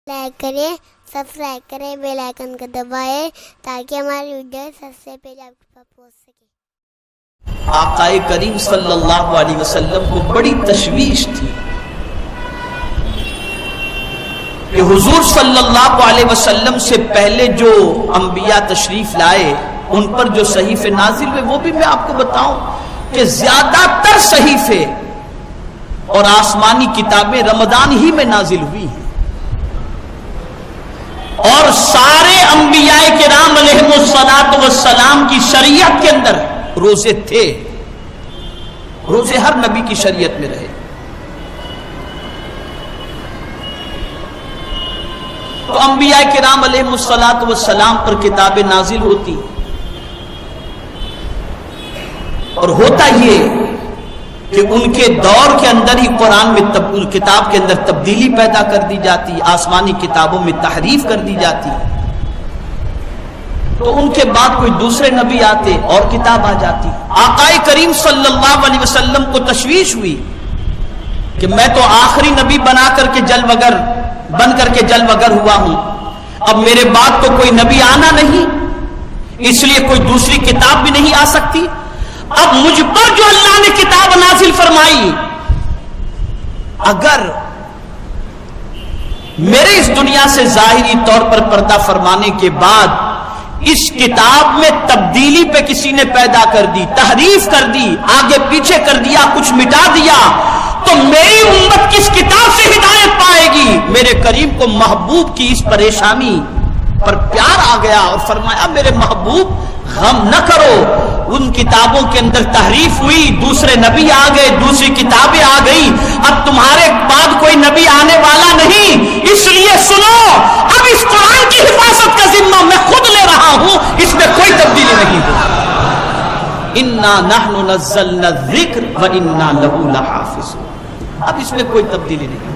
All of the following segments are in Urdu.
لائک کریں، سبسکرائب کریں، بیل آئیکن کو دبائیں تاکہ ہماری ویڈیو سب سے پہلے آپ کے پاس پہنچ سکے۔ آقا کریم صلی اللہ علیہ وسلم کو بڑی تشویش تھی کہ حضور صلی اللہ علیہ وسلم سے پہلے جو انبیاء تشریف لائے ان پر جو صحیفے نازل ہوئے وہ بھی میں آپ کو بتاؤں کہ زیادہ تر صحیفے اور آسمانی کتابیں رمضان ہی میں نازل ہوئی ہیں، اور سارے انبیاء کرام علیہم الصلاۃ والسلام کی شریعت کے اندر روزے تھے، روزے ہر نبی کی شریعت میں رہے۔ تو انبیاء کرام علیہم الصلاۃ والسلام پر کتابیں نازل ہوتی، اور ہوتا یہ کہ ان کے دور کے اندر ہی قرآن میں کتاب کے اندر تبدیلی پیدا کر دی جاتی، آسمانی کتابوں میں تحریف کر دی جاتی، تو ان کے بعد کوئی دوسرے نبی آتے اور کتاب آ جاتی۔ آقا کریم صلی اللہ علیہ وسلم کو تشویش ہوئی کہ میں تو آخری نبی بن کر کے جلوگر ہوا ہوں، اب میرے بعد تو کوئی نبی آنا نہیں، اس لیے کوئی دوسری کتاب بھی نہیں آ سکتی۔ اب مجھ پر جو اللہ نے کتاب نازل فرمائی، اگر میرے اس دنیا سے ظاہری طور پر پردہ فرمانے کے بعد اس کتاب میں تبدیلی پہ کسی نے پیدا کر دی، تحریف کر دی، آگے پیچھے کر دیا، کچھ مٹا دیا، تو میری امت کس کتاب سے ہدایت پائے گی؟ میرے کریم کو محبوب کی اس پریشانی پر پیار آ گیا اور فرمایا میرے محبوب غم نہ کرو، ان کتابوں کے اندر تحریف ہوئی، دوسرے نبی آ گئے، دوسری کتابیں آ گئی، اب تمہارے بعد کوئی نبی آنے والا نہیں، اس لیے سنو، اب اس قرآن کی حفاظت کا ذمہ میں خود لے رہا ہوں، اس میں کوئی تبدیلی نہیں ہوگی۔ انا نحن نزلنا الذکر وانا لہ لحافظون، اب اس میں کوئی تبدیلی نہیں ہوگی۔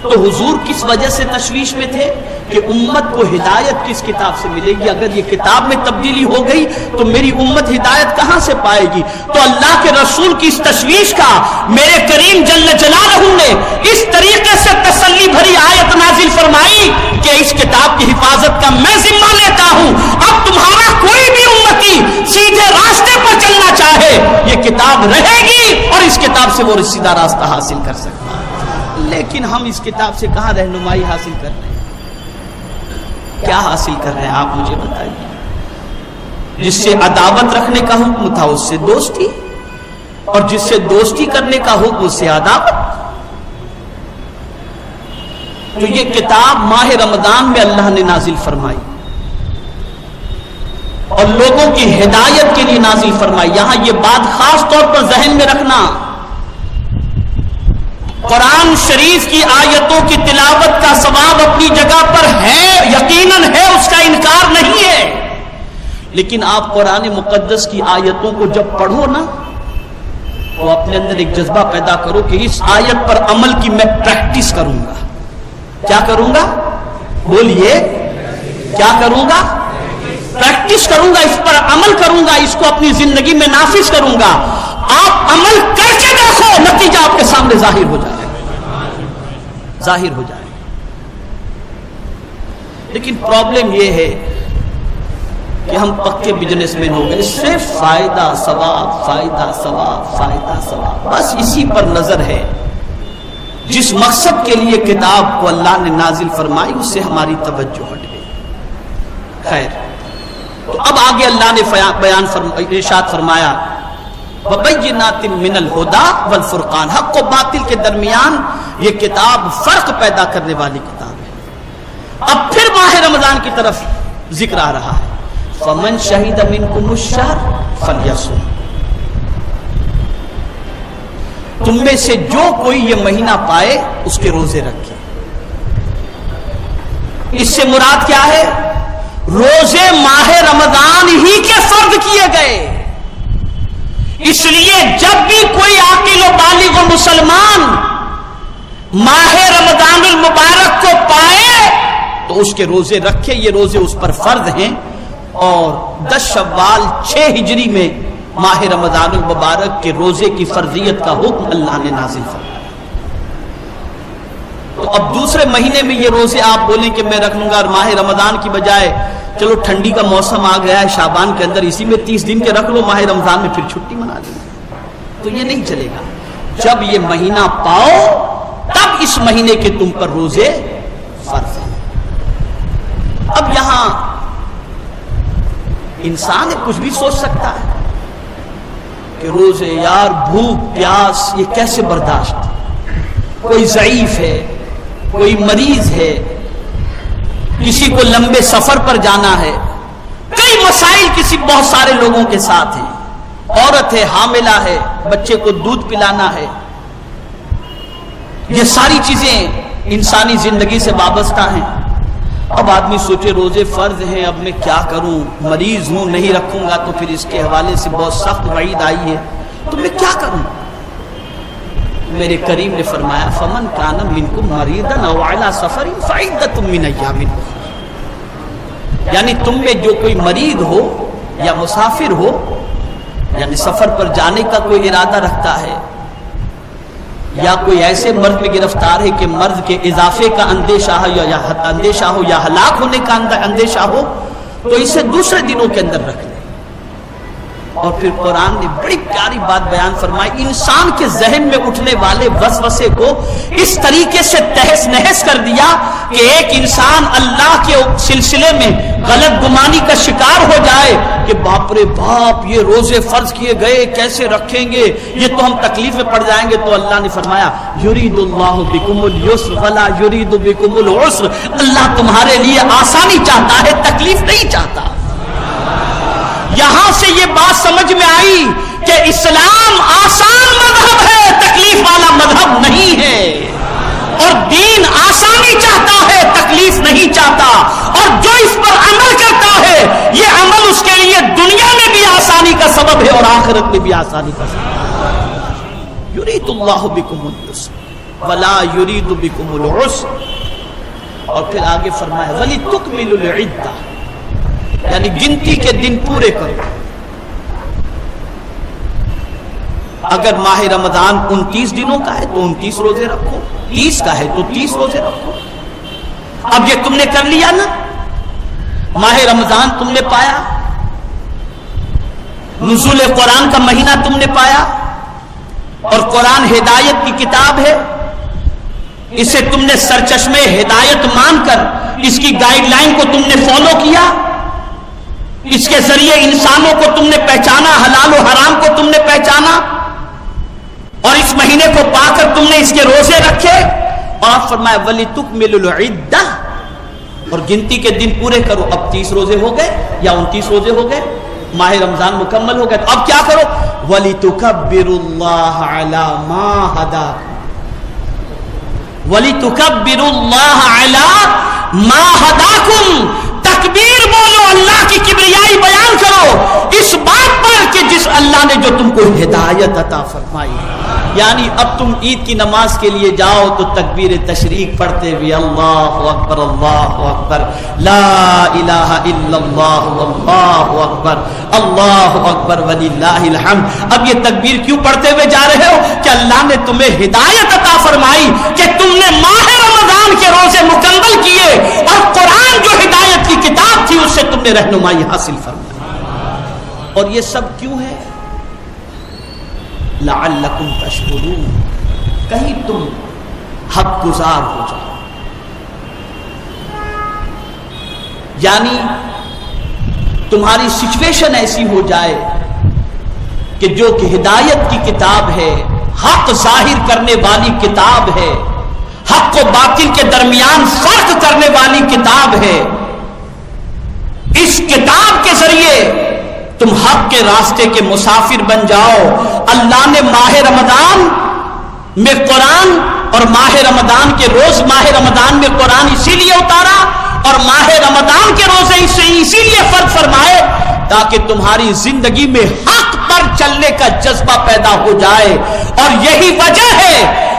تو حضور کس وجہ سے تشویش میں تھے کہ امت کو ہدایت کس کتاب سے ملے گی؟ اگر یہ کتاب میں تبدیلی ہو گئی تو میری امت ہدایت کہاں سے پائے گی؟ تو اللہ کے رسول کی اس تشویش کا میرے کریم جل جلالہ نے اس طریقے سے تسلی بھری آیت نازل فرمائی کہ اس کتاب کی حفاظت کا میں ذمہ لیتا ہوں، اب تمہارا کوئی بھی امتی سیدھے راستے پر چلنا چاہے یہ کتاب رہے گی اور اس کتاب سے وہ سیدھا راستہ حاصل کر سکتا ہے۔ لیکن ہم اس کتاب سے کہاں رہنمائی حاصل کر رہے ہیں؟ کیا حاصل کر رہے ہیں آپ مجھے بتائیے؟ جس سے عداوت رکھنے کا حکم تھا اس سے دوستی، اور جس سے دوستی کرنے کا حکم اس سے عداوت۔ تو یہ کتاب ماہ رمضان میں اللہ نے نازل فرمائی اور لوگوں کی ہدایت کے لیے نازل فرمائی۔ یہاں یہ بات خاص طور پر ذہن میں رکھنا، قرآن شریف کی آیتوں کی تلاوت کا ثواب اپنی جگہ پر ہے، یقیناً ہے، اس کا انکار نہیں ہے، لیکن آپ قرآن مقدس کی آیتوں کو جب پڑھو نا تو اپنے اندر ایک جذبہ پیدا کرو کہ اس آیت پر عمل کی میں پریکٹس کروں گا۔ کیا کروں گا؟ بولیے، کیا کروں گا؟ پریکٹس کروں گا، اس پر عمل کروں گا، اس کو اپنی زندگی میں نافذ کروں گا۔ آپ عمل کر کے دیکھو، نتیجہ آپ کے سامنے ظاہر ہو جائے، ظاہر ہو جائے۔ لیکن پرابلم یہ ہے کہ ہم پکے بزنس مین ہو گئے، صرف فائدہ ثواب، فائدہ ثواب، فائدہ ثواب، بس اسی پر نظر ہے۔ جس مقصد کے لیے کتاب کو اللہ نے نازل فرمائی اس سے ہماری توجہ ہٹ گئی۔ خیر، تو اب آگے اللہ نے ارشاد فرمایا وَبَيِّنَاتٍ مِّنَ الْهُدَىٰ وَالْفُرْقَانِ، حق و باطل کے درمیان یہ کتاب فرق پیدا کرنے والی کتاب ہے۔ اب پھر ماہ رمضان کی طرف ذکر آ رہا ہے، فَمَنْ شَهِدَ مِنْكُمُ الشَّهْرَ فَلْيَصُمْ، تم میں سے جو کوئی یہ مہینہ پائے اس کے روزے رکھے۔ اس سے مراد کیا ہے؟ روزے ماہ رمضان ہی کے فرض کیے گئے، اس لیے جب بھی کوئی عاقل و بالغ و مسلمان ماہ رمضان المبارک کو پائے تو اس کے روزے رکھے، یہ روزے اس پر فرض ہیں۔ اور 10 شوال 6 ہجری میں ماہ رمضان المبارک کے روزے کی فرضیت کا حکم اللہ نے نازل فرمایا۔ تو اب دوسرے مہینے میں یہ روزے آپ بولیں کہ میں رکھ لوں گا، اور ماہ رمضان کی بجائے چلو ٹھنڈی کا موسم آ گیا ہے شعبان کے اندر، اسی میں 30 دن کے رکھ لو، ماہ رمضان میں پھر چھٹی منا لیں، تو یہ نہیں چلے گا۔ جب یہ مہینہ پاؤ تب اس مہینے کے تم پر روزے فرض ہیں۔ اب یہاں انسان کچھ بھی سوچ سکتا ہے کہ روزے یار بھوک پیاس یہ کیسے برداشت، کوئی ضعیف ہے، کوئی مریض ہے، کسی کو لمبے سفر پر جانا ہے، کئی مسائل کسی بہت سارے لوگوں کے ساتھ ہیں، عورت ہے، حاملہ ہے، بچے کو دودھ پلانا ہے، یہ ساری چیزیں انسانی زندگی سے وابستہ ہیں۔ اب آدمی سوچے روزے فرض ہیں، اب میں کیا کروں، مریض ہوں، نہیں رکھوں گا تو پھر اس کے حوالے سے بہت سخت وعید آئی ہے، تو میں کیا کروں؟ میرے کریم نے فرمایا فمن کان منکم مریضا او علی سفر فعدۃ من ایام اخر، یعنی تم میں جو کوئی مریض ہو یا مسافر ہو، یعنی سفر پر جانے کا کوئی ارادہ رکھتا ہے، یا کوئی ایسے مرض میں گرفتار ہے کہ مرض کے اضافے کا اندیشہ ہو یا ہلاک ہونے کا اندیشہ ہو، تو اسے دوسرے دنوں کے اندر رکھ لے۔ اور پھر قرآن نے بڑی پیاری بات بیان فرمائی، انسان کے ذہن میں اٹھنے والے وسوسے کو اس طریقے سے تہس نہس کر دیا کہ ایک انسان اللہ کے سلسلے میں غلط گمانی کا شکار ہو جائے کہ باپ رے باپ یہ روزے فرض کیے گئے کیسے رکھیں گے، یہ تو ہم تکلیف میں پڑ جائیں گے۔ تو اللہ نے فرمایا یرید اللہ بکم الیسر ولا یرید بکم العسر، اللہ تمہارے لیے آسانی چاہتا ہے، تکلیف نہیں چاہتا۔ یہاں سے یہ بات سمجھ میں آئی کہ اسلام آسان مذہب ہے، تکلیف والا مذہب نہیں ہے، اور دین آسانی چاہتا ہے، تکلیف نہیں چاہتا، اور جو اس پر عمل کرتا ہے یہ عمل اس کے لیے دنیا میں بھی آسانی کا سبب ہے اور آخرت میں بھی آسانی کا سبب ہے۔ یرید اللہ بکم الیسر ولا یرید بکم العسر، اور پھر آگے فرمایا وَلِتُكْمِلُوا الْعِدَّةَ، یعنی گنتی کے دن پورے کرو۔ اگر ماہ رمضان 29 دنوں کا ہے تو 29 روزے رکھو، 30 کا ہے تو 30 روزے رکھو۔ اب یہ تم نے کر لیا نا، ماہ رمضان تم نے پایا، نزول قرآن کا مہینہ تم نے پایا، اور قرآن ہدایت کی کتاب ہے، اسے تم نے سرچشمے ہدایت مان کر اس کی گائیڈ لائن کو تم نے فالو کیا، اس کے ذریعے انسانوں کو تم نے پہچانا، حلال و حرام کو تم نے پہچانا، اور اس مہینے کو پا کر تم نے اس کے روزے رکھے، اور فرمایا وَلِتُكْمِلُوا الْعِدَّةَ، اور گنتی کے دن پورے کرو۔ اب 30 روزے ہو گئے یا 29 روزے ہو گئے، ماہ رمضان مکمل ہو گئے، تو اب کیا کرو وَلِتُكَبِّرُوا اللَّهَ عَلَى مَا هَدَاكُمْ، وَلِتُكَبِّرُوا اللَّهَ عَلَى مَا هَدَاكُمْ، تکبیر بولو، اللہ کی کبریائی بیان کرو اس بات پر کہ جس اللہ نے جو تم کو ہدایت عطا فرمائی۔ یعنی اب تم عید کی نماز کے لیے جاؤ تو تکبیر تشریق پڑھتے ہوئے اللہ اکبر اللہ اکبر لا الہ الا اللہ اللہ اکبر اللہ اکبر وللہ الحمد۔ اب یہ تکبیر کیوں پڑھتے ہوئے جا رہے ہو کہ اللہ نے تمہیں ہدایت عطا فرمائی کہ تم نے ماہ رمضان کے روزے مکمل کیے، اور قرآن جو ہدایت کی کتاب تھی اس سے تم نے رہنمائی حاصل فرمائی۔ اور یہ سب کیوں ہے؟ لعلکم تشکرون، کہیں تم حق گزار ہو جاؤ، یعنی تمہاری سچویشن ایسی ہو جائے کہ جو کہ ہدایت کی کتاب ہے، حق ظاہر کرنے والی کتاب ہے، حق و باطل کے درمیان فرق کرنے والی کتاب ہے، اس کتاب کے ذریعے تم حق کے راستے کے مسافر بن جاؤ۔ اللہ نے ماہ رمضان میں قرآن اور ماہ رمضان کے روز، ماہ رمضان میں قرآن اسی لیے اتارا اور ماہ رمضان کے روزے اسی لیے فرض فرمائے تاکہ تمہاری زندگی میں حق پر چلنے کا جذبہ پیدا ہو جائے۔ اور یہی وجہ ہے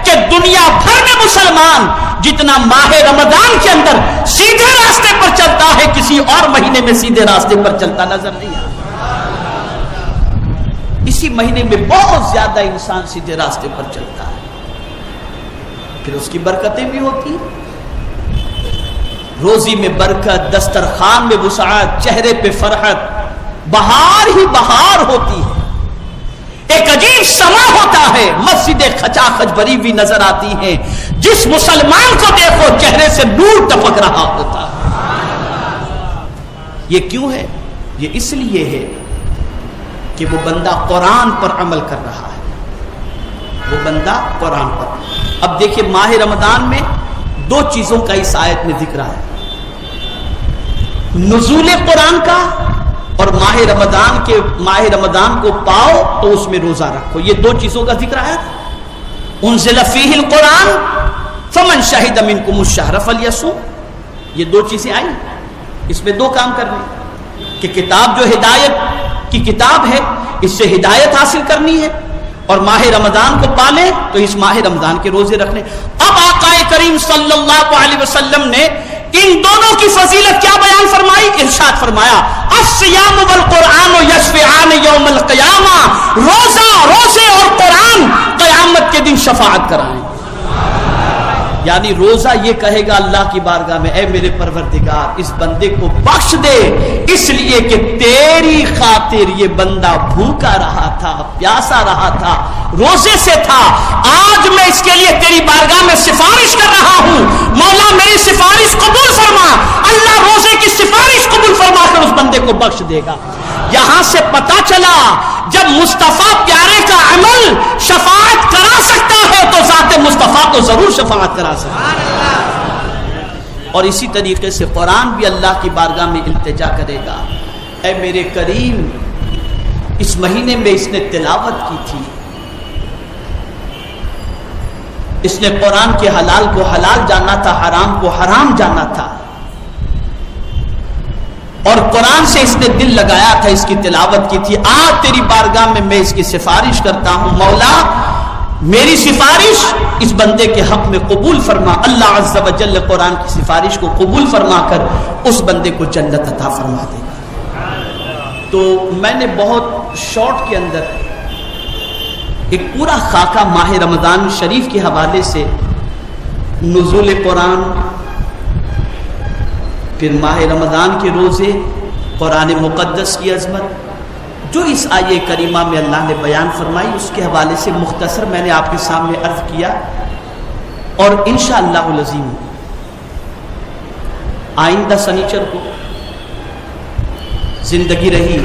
کہ دنیا بھر میں مسلمان جتنا ماہ رمضان کے اندر سیدھے راستے پر چلتا ہے، کسی اور مہینے میں سیدھے راستے پر چلتا نظر نہیں آتا۔ اسی مہینے میں بہت زیادہ انسان سیدھے راستے پر چلتا ہے۔ پھر اس کی برکتیں بھی ہوتی ہیں، روزی میں برکت، دسترخوان میں وسعت، چہرے پہ فرحت، بہار ہی بہار ہوتی ہے، ایک عجیب سما ہوتا ہے، مسجدیں کھچا کھچ بھری ہوئی نظر آتی ہیں، جس مسلمان کو دیکھو چہرے سے نور ٹپک رہا ہوتا ہے۔ یہ کیوں ہے؟ یہ اس لیے ہے کہ وہ بندہ قرآن پر عمل کر رہا ہے، وہ بندہ قرآن پر۔ اب دیکھیں ماہ رمضان میں دو چیزوں کا اس آیت میں ذکر ہے، نزول قرآن کا اور ماہ رمضان کو پاؤ تو اس میں روزہ رکھو، یہ دو چیزوں کا ذکر ہے۔ انزل فیہ القرآن فمن شہد منکم الشہر فلیصم، یہ دو چیزیں آئی، اس میں دو کام کرنے کہ کتاب جو ہدایت کی کتاب ہے اس سے ہدایت حاصل کرنی ہے، اور ماہ رمضان کو پالے تو اس ماہ رمضان کے روزے رکھنے۔ اب آقا کریم صلی اللہ علیہ وسلم نے ان دونوں کی فضیلت کیا بیان فرمائی؟ ارشاد فرمایا الصیام والقرآن یشفعان یوم القیامہ، روزے اور قرآن قیامت کے دن شفاعت کرائیں۔ یعنی روزہ یہ کہے گا اللہ کی بارگاہ میں، اے میرے پروردگار اس بندے کو بخش دے، اس لیے کہ تیری خاطر یہ بندہ بھوکا رہا تھا، پیاسا رہا تھا، روزے سے تھا، آج میں اس کے لیے تیری بارگاہ میں سفارش کر رہا ہوں، مولا میری سفارش قبول فرما۔ اللہ روزے کی سفارش قبول فرما کر اس بندے کو بخش دے گا۔ یہاں سے پتا چلا جب مصطفیٰ پیارے کا عمل شفاعت کرا سکتا ہے تو ذات مصطفیٰ کو ضرور شفاعت کرا سکتا ہے۔ اور اسی طریقے سے قرآن بھی اللہ کی بارگاہ میں التجا کرے گا، اے میرے کریم اس مہینے میں اس نے تلاوت کی تھی، اس نے قرآن کے حلال کو حلال جانا تھا، حرام کو حرام جانا تھا، اور قرآن سے اس نے دل لگایا تھا، اس کی تلاوت کی تھی، آج تیری بارگاہ میں اس کی سفارش کرتا ہوں، مولا میری سفارش اس بندے کے حق میں قبول فرما۔ اللہ عز و جل قرآن کی سفارش کو قبول فرما کر اس بندے کو جنت عطا فرما دے گا۔ تو میں نے بہت شارٹ کے اندر ایک پورا خاکہ ماہ رمضان شریف کے حوالے سے، نزول قرآن، پھر ماہ رمضان کے روزے، قرآن مقدس کی عظمت جو اس آیہ کریمہ میں اللہ نے بیان فرمائی، اس کے حوالے سے مختصر میں نے آپ کے سامنے عرض کیا، اور انشاءاللہ العظیم آئندہ سنیچر کو زندگی رہی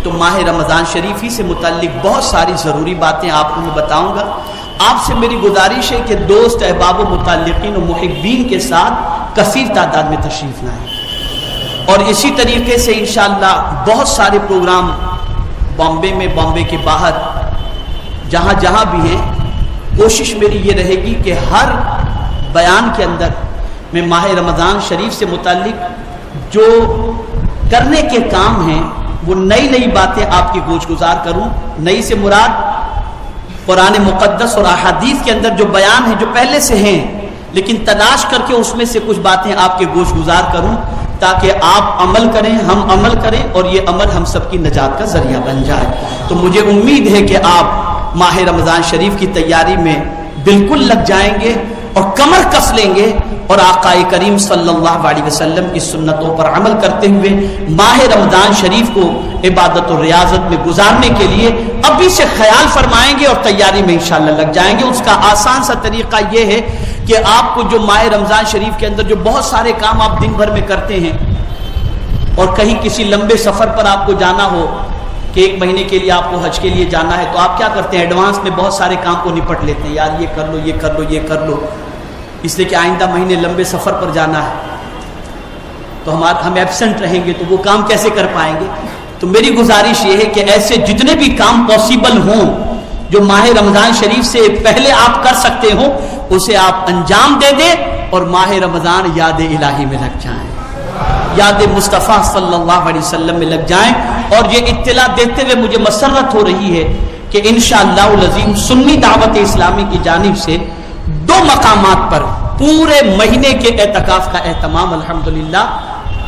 تو ماہ رمضان شریف ہی سے متعلق بہت ساری ضروری باتیں آپ کو میں بتاؤں گا۔ آپ سے میری گزارش ہے کہ دوست، احباب و متعلقین و محبین کے ساتھ کثیر تعداد میں تشریف لائیں، اور اسی طریقے سے انشاءاللہ بہت سارے پروگرام بامبے میں، بامبے کے باہر، جہاں جہاں بھی ہیں، کوشش میری یہ رہے گی کہ ہر بیان کے اندر میں ماہ رمضان شریف سے متعلق جو کرنے کے کام ہیں وہ نئی نئی باتیں آپ کی گوش گزار کروں۔ نئی سے مراد قرآن مقدس اور احادیث کے اندر جو بیان ہیں جو پہلے سے ہیں، لیکن تلاش کر کے اس میں سے کچھ باتیں آپ کے گوش گزار کروں تاکہ آپ عمل کریں، ہم عمل کریں، اور یہ عمل ہم سب کی نجات کا ذریعہ بن جائے۔ تو مجھے امید ہے کہ آپ ماہ رمضان شریف کی تیاری میں بالکل لگ جائیں گے اور کمر کس لیں گے، اور آقا کریم صلی اللہ علیہ وسلم کی سنتوں پر عمل کرتے ہوئے ماہ رمضان شریف کو عبادت و ریاضت میں گزارنے کے لیے ابھی سے خیال فرمائیں گے اور تیاری میں انشاءاللہ لگ جائیں گے۔ اس کا آسان سا طریقہ یہ ہے کہ آپ کو جو ماہ رمضان شریف کے اندر جو بہت سارے کام آپ دن بھر میں کرتے ہیں، اور کہیں کسی لمبے سفر پر آپ کو جانا ہو کہ ایک مہینے کے لیے آپ کو حج کے لیے جانا ہے، تو آپ کیا کرتے ہیں؟ ایڈوانس میں بہت سارے کام کو نپٹ لیتے ہیں، یار یہ کر لو، یہ کر لو، یہ کر لو، اس لیے کہ آئندہ مہینے لمبے سفر پر جانا ہے تو ہم ایبسنٹ رہیں گے تو وہ کام کیسے کر پائیں گے۔ تو میری گزارش یہ ہے کہ ایسے جتنے بھی کام پاسبل ہوں جو ماہ رمضان شریف سے پہلے آپ کر سکتے ہوں، اسے آپ انجام دے دیں اور ماہ رمضان یاد الہی میں لگ جائیں، یاد مصطفیٰ صلی اللہ علیہ وسلم میں لگ جائیں۔ اور یہ اطلاع دیتے ہوئے مجھے مسرت ہو رہی ہے کہ انشاءاللہ العظیم سنی دعوت اسلامی کی جانب سے 2 مقامات پر پورے مہینے کے اعتکاف کا اہتمام الحمدللہ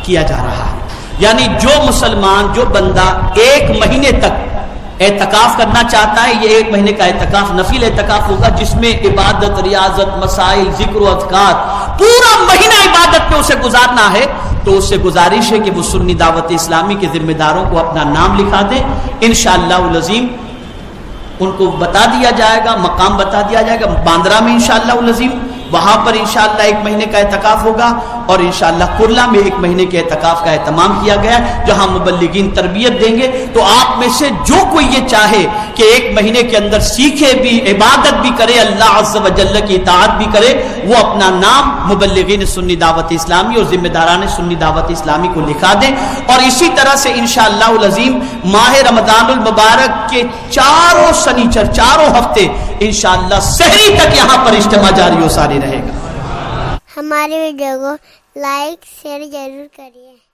کیا جا رہا ہے۔ یعنی جو مسلمان، جو بندہ 1 مہینے تک اعتکاف کرنا چاہتا ہے، یہ 1 مہینے کا اعتکاف نفل اعتکاف ہوگا جس میں عبادت، ریاضت، مسائل، ذکر و اذکار، پورا مہینہ عبادت پہ اسے گزارنا ہے، تو اس سے گزارش ہے کہ وہ سنی دعوت اسلامی کے ذمہ داروں کو اپنا نام لکھا دیں، انشاءاللہ العظیم ان کو بتا دیا جائے گا، مقام بتا دیا جائے گا باندرا میں انشاءاللہ العظیم، وہاں پر انشاءاللہ 1 مہینے کا اعتکاف ہوگا، اور انشاءاللہ کرلا میں 1 مہینے کے اعتکاف کا اہتمام کیا گیا جہاں مبلغین تربیت دیں گے۔ تو آپ میں سے جو کوئی یہ چاہے کہ 1 مہینے کے اندر سیکھے بھی، عبادت بھی کرے، اللہ عز و جل کی اطاعت بھی کرے، وہ اپنا نام مبلغین سنی دعوت اسلامی اور ذمہ داران سنی دعوت اسلامی کو لکھا دیں، اور اسی طرح سے انشاءاللہ العظیم ماہ رمضان المبارک کے چاروں سنیچر، چاروں ہفتے انشاءاللہ سحری تک یہاں پر اجتماع جاری و ساری رہے گا۔ ہماری ویڈیو کو لائک شیئر ضرور کریے۔